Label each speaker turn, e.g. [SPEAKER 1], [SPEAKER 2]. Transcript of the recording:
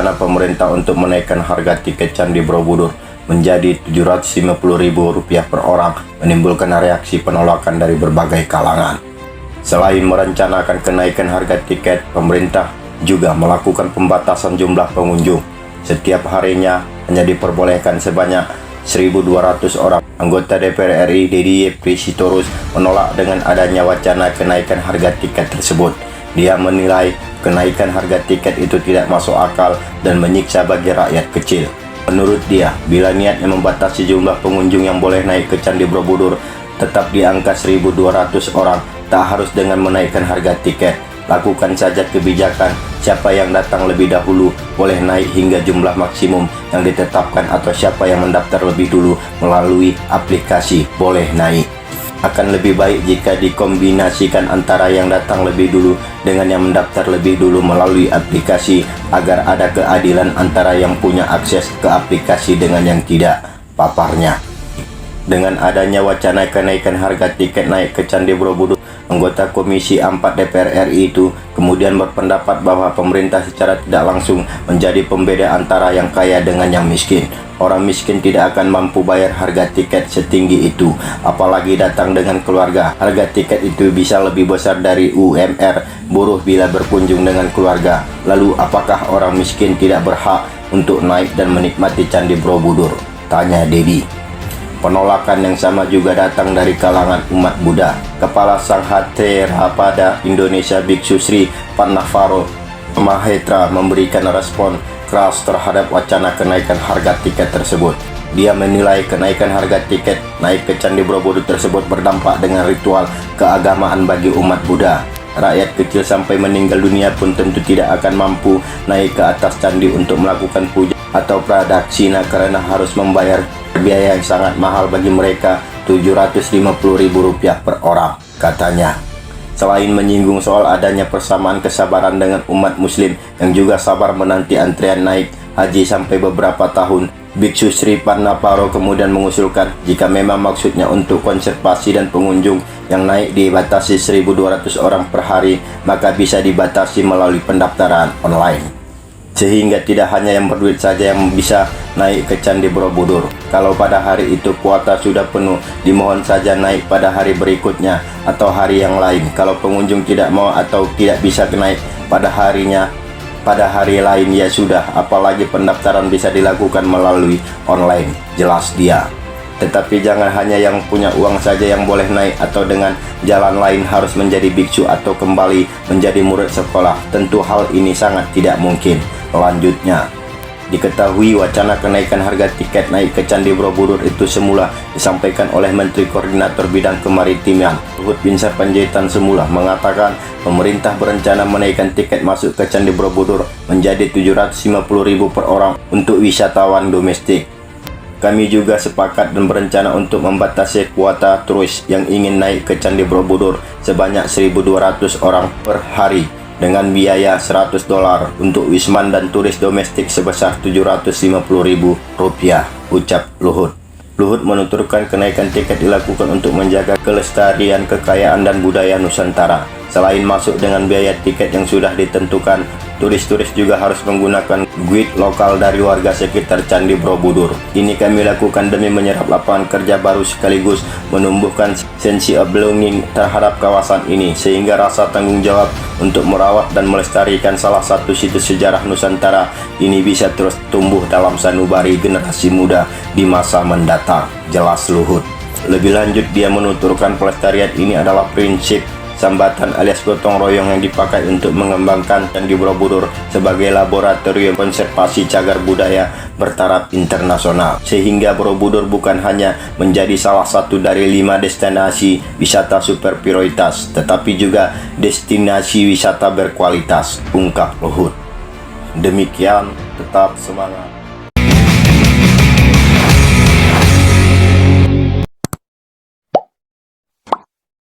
[SPEAKER 1] wacana pemerintah untuk menaikkan harga tiket Candi Borobudur menjadi Rp750.000 per orang menimbulkan reaksi penolakan dari berbagai kalangan. Selain merencanakan kenaikan harga tiket, pemerintah juga melakukan pembatasan jumlah pengunjung. Setiap harinya hanya diperbolehkan sebanyak 1.200 orang. Anggota DPR RI Deddy Sitorus menolak dengan adanya wacana kenaikan harga tiket tersebut. Dia menilai kenaikan harga tiket itu tidak masuk akal dan menyiksa bagi rakyat kecil. Menurut dia, bila niatnya membatasi jumlah pengunjung yang boleh naik ke Candi Borobudur tetap di angka 1.200 orang, tak harus dengan menaikkan harga tiket. Lakukan saja kebijakan, siapa yang datang lebih dahulu boleh naik hingga jumlah maksimum yang ditetapkan, atau siapa yang mendaftar lebih dulu melalui aplikasi boleh naik. Akan lebih baik jika dikombinasikan antara yang datang lebih dulu dengan yang mendaftar lebih dulu melalui aplikasi, agar ada keadilan antara yang punya akses ke aplikasi dengan yang tidak, paparnya. Dengan adanya wacana kenaikan harga tiket naik ke Candi Borobudur, anggota Komisi 4 DPR RI itu kemudian berpendapat bahwa pemerintah secara tidak langsung menjadi pembeda antara yang kaya dengan yang miskin. Orang miskin tidak akan mampu bayar harga tiket setinggi itu, apalagi datang dengan keluarga. Harga tiket itu bisa lebih besar dari UMR buruh bila berkunjung dengan keluarga. Lalu apakah orang miskin tidak berhak untuk naik dan menikmati Candi Borobudur? Tanya Deddy. Penolakan yang sama juga datang dari kalangan umat Buddha. Kepala Sangha Theravada Indonesia Biksu Sri Padmanabha Mahathira memberikan respon keras terhadap wacana kenaikan harga tiket tersebut. Dia menilai kenaikan harga tiket naik ke Candi Borobudur tersebut berdampak dengan ritual keagamaan bagi umat Buddha. Rakyat kecil sampai meninggal dunia pun tentu tidak akan mampu naik ke atas candi untuk melakukan puja atau pradaksina karena harus membayar biaya yang sangat mahal bagi mereka, Rp750.000 per orang, katanya. Selain menyinggung soal adanya persamaan kesabaran dengan umat muslim yang juga sabar menanti antrian naik haji sampai beberapa tahun, Biksu Sri Padmanabha kemudian mengusulkan jika memang maksudnya untuk konservasi dan pengunjung yang naik dibatasi 1.200 orang per hari, maka bisa dibatasi melalui pendaftaran online. Sehingga tidak hanya yang berduit saja yang bisa naik ke Candi Borobudur. Kalau pada hari itu kuota sudah penuh, dimohon saja naik pada hari berikutnya atau hari yang lain. Kalau pengunjung tidak mau atau tidak bisa naik pada harinya, pada hari lain ya sudah, apalagi pendaftaran bisa dilakukan melalui online, jelas dia. Tetapi jangan hanya yang punya uang saja yang boleh naik, atau dengan jalan lain harus menjadi biksu atau kembali menjadi murid sekolah. Tentu hal ini sangat tidak mungkin. Selanjutnya, diketahui wacana kenaikan harga tiket naik ke Candi Borobudur itu semula disampaikan oleh Menteri Koordinator Bidang Kemaritiman Luhut Binsar Panjaitan. Semula mengatakan pemerintah berencana menaikkan tiket masuk ke Candi Borobudur menjadi Rp750.000 per orang untuk wisatawan domestik. Kami juga sepakat dan berencana untuk membatasi kuota turis yang ingin naik ke Candi Borobudur sebanyak 1.200 orang per hari dengan biaya $100 untuk wisman dan turis domestik sebesar Rp750.000, ucap Luhut. Luhut menuturkan kenaikan tiket dilakukan untuk menjaga kelestarian kekayaan dan budaya Nusantara. Selain masuk dengan biaya tiket yang sudah ditentukan, turis-turis juga harus menggunakan guide lokal dari warga sekitar Candi Borobudur. Ini kami lakukan demi menyerap lapangan kerja baru sekaligus menumbuhkan sense of belonging terhadap kawasan ini, sehingga rasa tanggung jawab untuk merawat dan melestarikan salah satu situs sejarah Nusantara ini bisa terus tumbuh dalam sanubari generasi muda di masa mendatang, jelas Luhut. Lebih lanjut, dia menuturkan pelestarian ini adalah prinsip sambatan alias gotong royong yang dipakai untuk mengembangkan Candi Borobudur sebagai laboratorium konservasi cagar budaya bertaraf internasional, sehingga Borobudur bukan hanya menjadi salah satu dari 5 destinasi wisata super prioritas, tetapi juga destinasi wisata berkualitas, ungkap Luhut. Demikian, tetap semangat.